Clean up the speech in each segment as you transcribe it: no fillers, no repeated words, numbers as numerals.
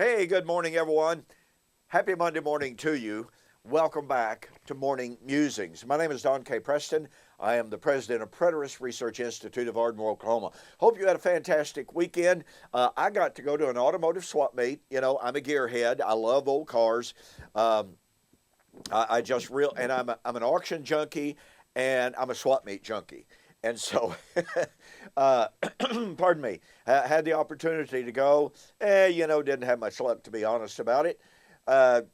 Hey, good morning, everyone. Happy Monday morning to you. Welcome back to Morning Musings. My name is Don K. Preston. I am the president of Preterist Research Institute of Ardmore, Oklahoma. Hope you had a fantastic weekend. I got to go to an automotive swap meet. You know, I'm a gearhead. I love old cars. I'm an auction junkie, and I'm a swap meet junkie. And so, pardon me, had the opportunity to go. Didn't have much luck, to be honest about it.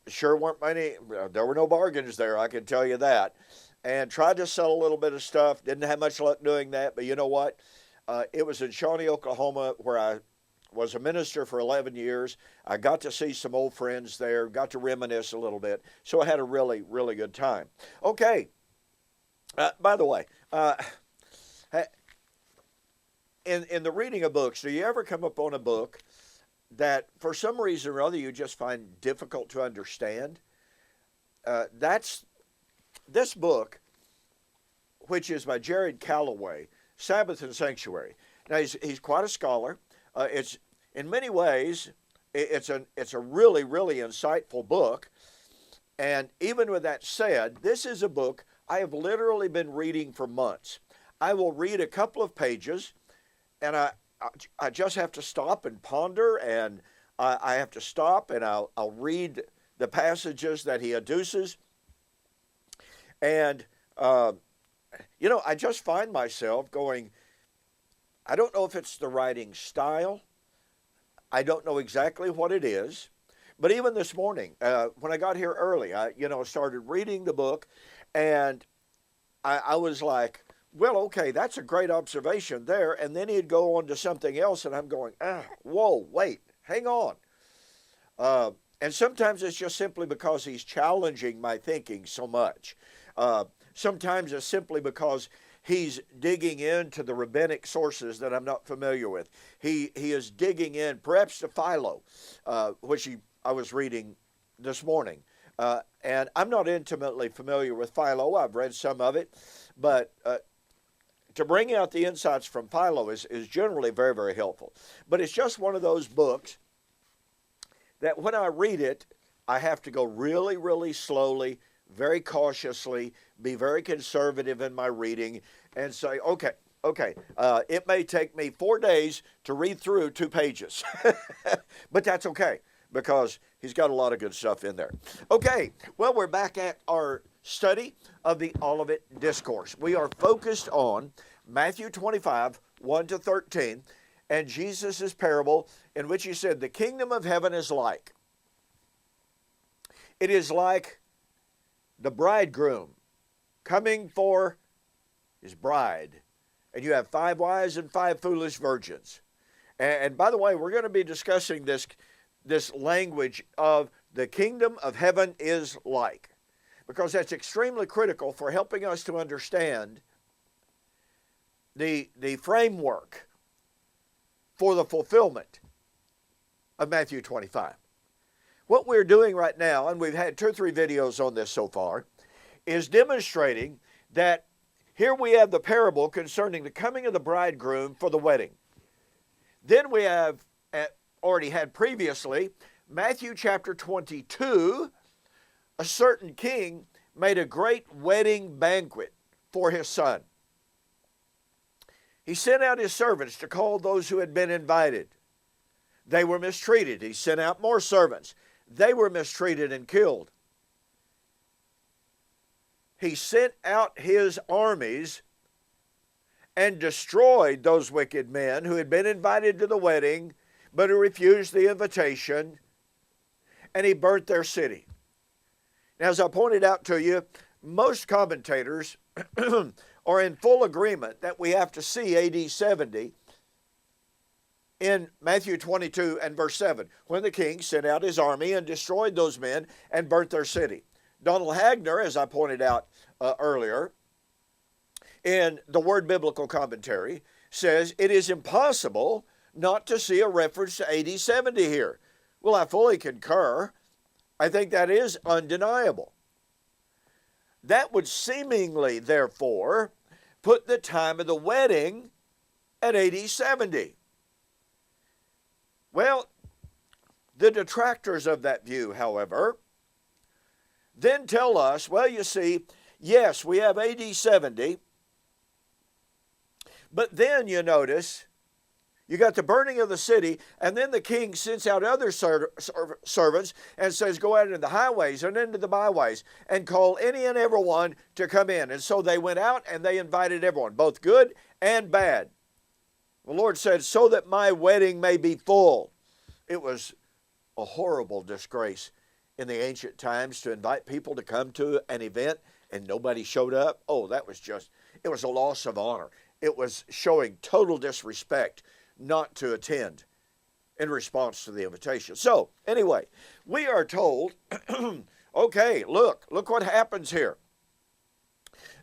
Sure weren't many, there were no bargains there, I can tell you that. And tried to sell a little bit of stuff. Didn't have much luck doing that, but you know what? It was in Shawnee, Oklahoma, where I was a minister for 11 years. I got to see some old friends there, got to reminisce a little bit. So I had a really, really good time. Okay. By the way, in the reading of books, do you ever come upon a book that for some reason or other you just find difficult to understand? That's this book, which is by Jared Calloway, Sabbath and Sanctuary. Now he's quite a scholar. It's in many ways it's a really, really insightful book. And even with that said, this is a book I have literally been reading for months. I will read a couple of pages, and I just have to stop and ponder, and I have to stop and I'll read the passages that he adduces. And, I just find myself going, I don't know if it's the writing style. I don't know exactly what it is. But even this morning, when I got here early, I started reading the book, and I was like, well, okay, that's a great observation there. And then he'd go on to something else, and I'm going, whoa, wait, hang on. And sometimes it's just simply because he's challenging my thinking so much. Sometimes it's simply because he's digging into the rabbinic sources that I'm not familiar with. He is digging in, perhaps to Philo, which I was reading this morning. And I'm not intimately familiar with Philo. I've read some of it, but to bring out the insights from Philo is generally very, very helpful. But it's just one of those books that when I read it, I have to go really, really slowly, very cautiously, be very conservative in my reading, and say, okay, it may take me 4 days to read through 2 pages. But that's okay, because he's got a lot of good stuff in there. Okay, well, we're back at our study of the Olivet Discourse. We are focused on Matthew 25, 1 to 13, and Jesus' parable in which he said, the kingdom of heaven is like. It is like the bridegroom coming for his bride. And you have 5 wise and 5 foolish virgins. And by the way, we're going to be discussing this language of the kingdom of heaven is like, because that's extremely critical for helping us to understand the framework for the fulfillment of Matthew 25. What we're doing right now, and we've had 2 or 3 videos on this so far, is demonstrating that here we have the parable concerning the coming of the bridegroom for the wedding. Then we have already had previously Matthew chapter 22, a certain king made a great wedding banquet for his son. He sent out his servants to call those who had been invited. They were mistreated. He sent out more servants. They were mistreated and killed. He sent out his armies and destroyed those wicked men who had been invited to the wedding, but who refused the invitation, and he burnt their city. Now, as I pointed out to you, most commentators are in full agreement that we have to see AD 70 in Matthew 22 and verse 7, when the king sent out his army and destroyed those men and burnt their city. Donald Hagner, as I pointed out earlier, in the Word Biblical Commentary, says it is impossible not to see a reference to AD 70 here. Well, I fully concur. I think that is undeniable. That would seemingly, therefore, put the time of the wedding at AD 70. Well, The detractors of that view, however, then tell us, well, you see, yes, we have AD 70, but then you notice you got the burning of the city, and then the king sends out other servants and says, go out into the highways and into the byways and call any and everyone to come in. And so they went out and they invited everyone, both good and bad. The Lord said, so that my wedding may be full. It was a horrible disgrace in the ancient times to invite people to come to an event and nobody showed up. Oh, that was just, it was a loss of honor. It was showing total disrespect not to attend in response to the invitation. So, anyway, we are told, okay, look what happens here.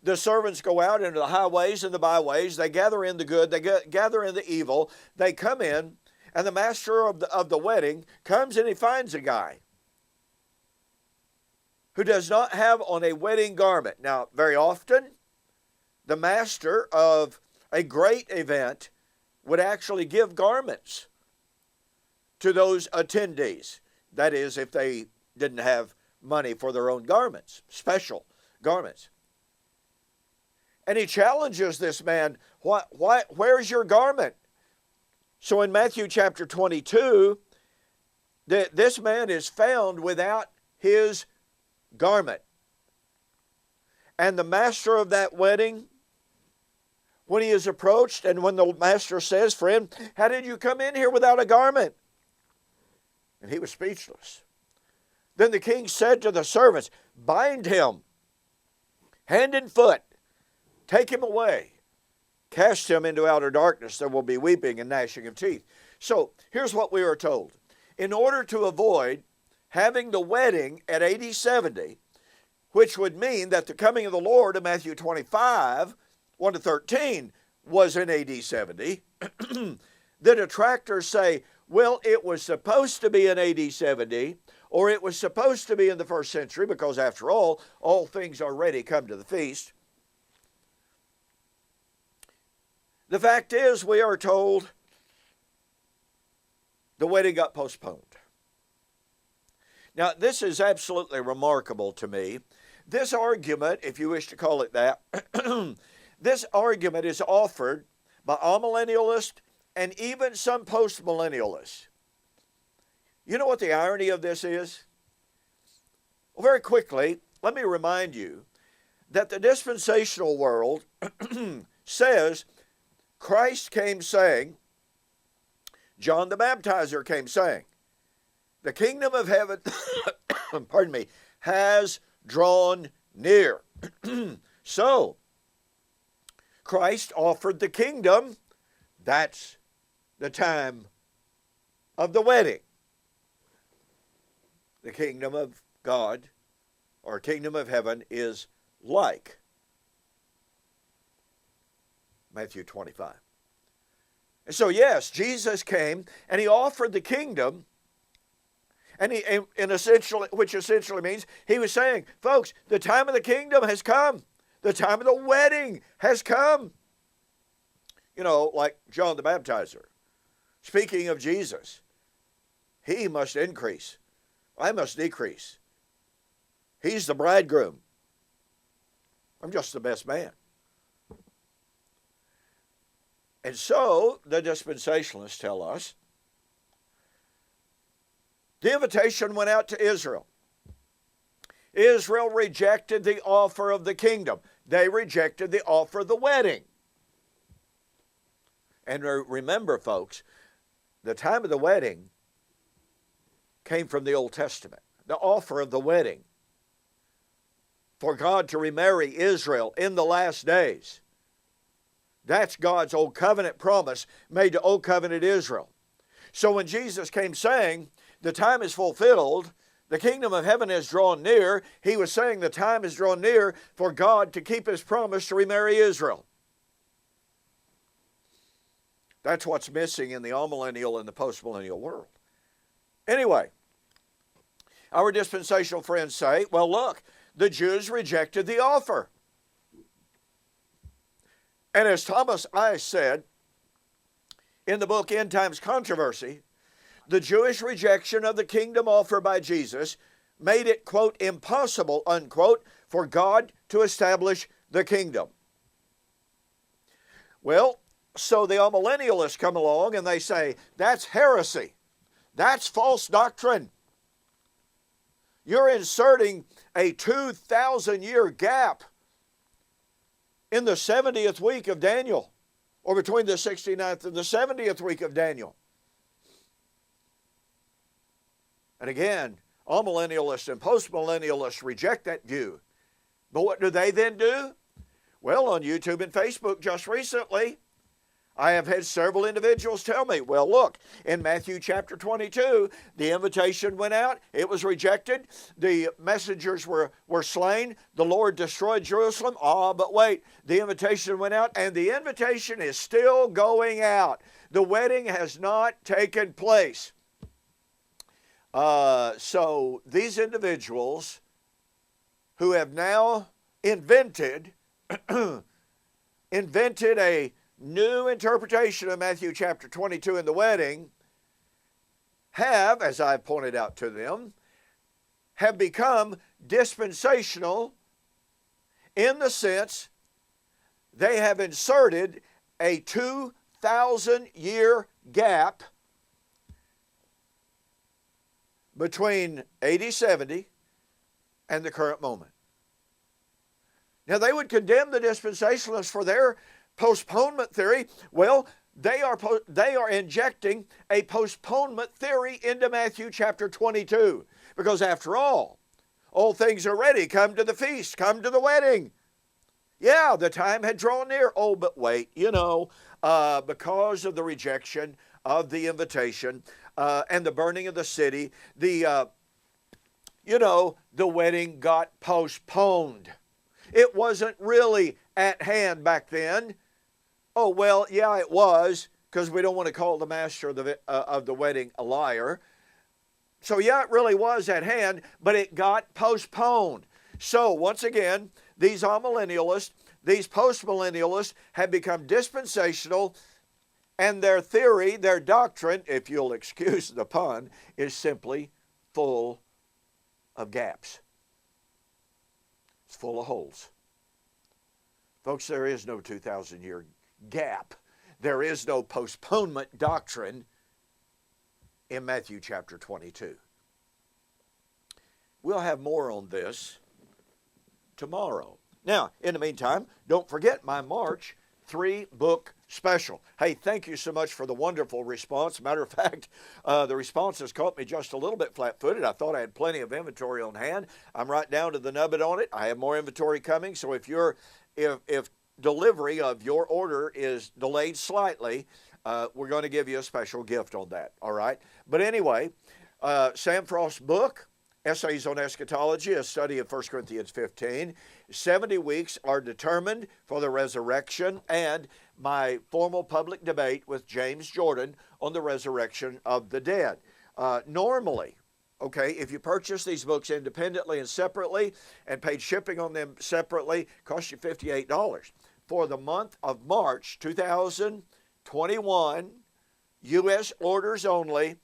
The servants go out into the highways and the byways. They gather in the good. They gather in the evil. They come in, and the master of the wedding comes and he finds a guy who does not have on a wedding garment. Now, very often, the master of a great event would actually give garments to those attendees. That is, if they didn't have money for their own garments, special garments. And he challenges this man, where's your garment? So in Matthew chapter 22, this man is found without his garment. And the master of that wedding, when he is approached, and when the master says, friend, how did you come in here without a garment? And he was speechless. Then the king said to the servants, bind him, hand and foot, take him away, cast him into outer darkness. There will be weeping and gnashing of teeth. So here's what we are told. In order to avoid having the wedding at AD 70, which would mean that the coming of the Lord in Matthew 25, 1 to 13 was in AD 70. The detractors say, well, it was supposed to be in AD 70, or it was supposed to be in the first century, because after all things are ready, come to the feast. The fact is, we are told the wedding got postponed. Now, this is absolutely remarkable to me. This argument, if you wish to call it that, this argument is offered by amillennialists and even some postmillennialists. You know what the irony of this is? Well, very quickly, let me remind you that the dispensational world says Christ came saying, John the Baptizer came saying, the kingdom of heaven, pardon me, has drawn near. So, Christ offered the kingdom. That's the time of the wedding. The kingdom of God, or kingdom of heaven, is like Matthew 25. And so, yes, Jesus came and he offered the kingdom, and which essentially means he was saying, folks, the time of the kingdom has come. The time of the wedding has come. You know, like John the Baptizer. Speaking of Jesus, he must increase. I must decrease. He's the bridegroom. I'm just the best man. And so, the dispensationalists tell us, the invitation went out to Israel. Israel rejected the offer of the kingdom. They rejected the offer of the wedding. And remember, folks, the time of the wedding came from the Old Testament. The offer of the wedding for God to remarry Israel in the last days. That's God's Old Covenant promise made to Old Covenant Israel. So when Jesus came saying, the time is fulfilled, the kingdom of heaven has drawn near, he was saying the time is drawn near for God to keep his promise to remarry Israel. That's what's missing in the amillennial and the postmillennial world. Anyway, our dispensational friends say, well, look, the Jews rejected the offer. And as Thomas I said in the book End Times Controversy, the Jewish rejection of the kingdom offered by Jesus made it, quote, impossible, unquote, for God to establish the kingdom. Well, so the amillennialists come along and they say, that's heresy. That's false doctrine. You're inserting a 2,000-year gap in the 70th week of Daniel, or between the 69th and the 70th week of Daniel. And again, amillennialists and postmillennialists reject that view. But what do they then do? Well, on YouTube and Facebook just recently, I have had several individuals tell me, well, look, in Matthew chapter 22, the invitation went out, it was rejected, the messengers were slain, the Lord destroyed Jerusalem. But wait, the invitation went out, and the invitation is still going out. The wedding has not taken place. So these individuals who have now invented a new interpretation of Matthew chapter 22 in the wedding have, as I've pointed out to them, have become dispensational in the sense they have inserted a 2,000-year gap between AD 70 and the current moment. Now, they would condemn the dispensationalists for their postponement theory. Well, they are injecting a postponement theory into Matthew chapter 22. Because after all things are ready. Come to the feast. Come to the wedding. Yeah, the time had drawn near. Oh, but wait, because of the rejection of the invitation and the burning of the city, the wedding got postponed. It wasn't really at hand back then. Oh, well, yeah, it was, because we don't want to call the master of the wedding a liar. So, yeah, it really was at hand, but it got postponed. So, once again, these amillennialists, these postmillennialists have become dispensational, and their theory, their doctrine, if you'll excuse the pun, is simply full of gaps. It's full of holes. Folks, there is no 2,000-year gap. There is no postponement doctrine in Matthew chapter 22. We'll have more on this tomorrow. Now, in the meantime, don't forget my March 3-book special. Hey, thank you so much for the wonderful response. Matter of fact, the response has caught me just a little bit flat-footed. I thought I had plenty of inventory on hand. I'm right down to the nugget on it. I have more inventory coming, so if delivery of your order is delayed slightly, we're going to give you a special gift on that, all right? But anyway, Sam Frost's book, Essays on Eschatology, a study of 1 Corinthians 15. 70 weeks are determined for the resurrection, and my formal public debate with James Jordan on the resurrection of the dead. Normally, okay, if you purchase these books independently and separately and paid shipping on them separately, it costs you $58. For the month of March 2021, U.S. orders only,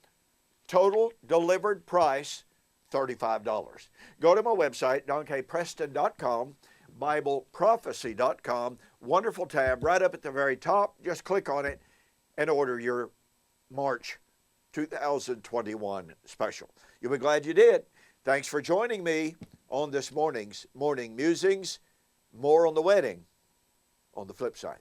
total delivered price, $35. Go to my website, donkpreston.com, BibleProphecy.com. Wonderful tab right up at the very top. Just click on it and order your March 2021 special. You'll be glad you did. Thanks for joining me on this morning's Morning Musings. More on the wedding on the flip side.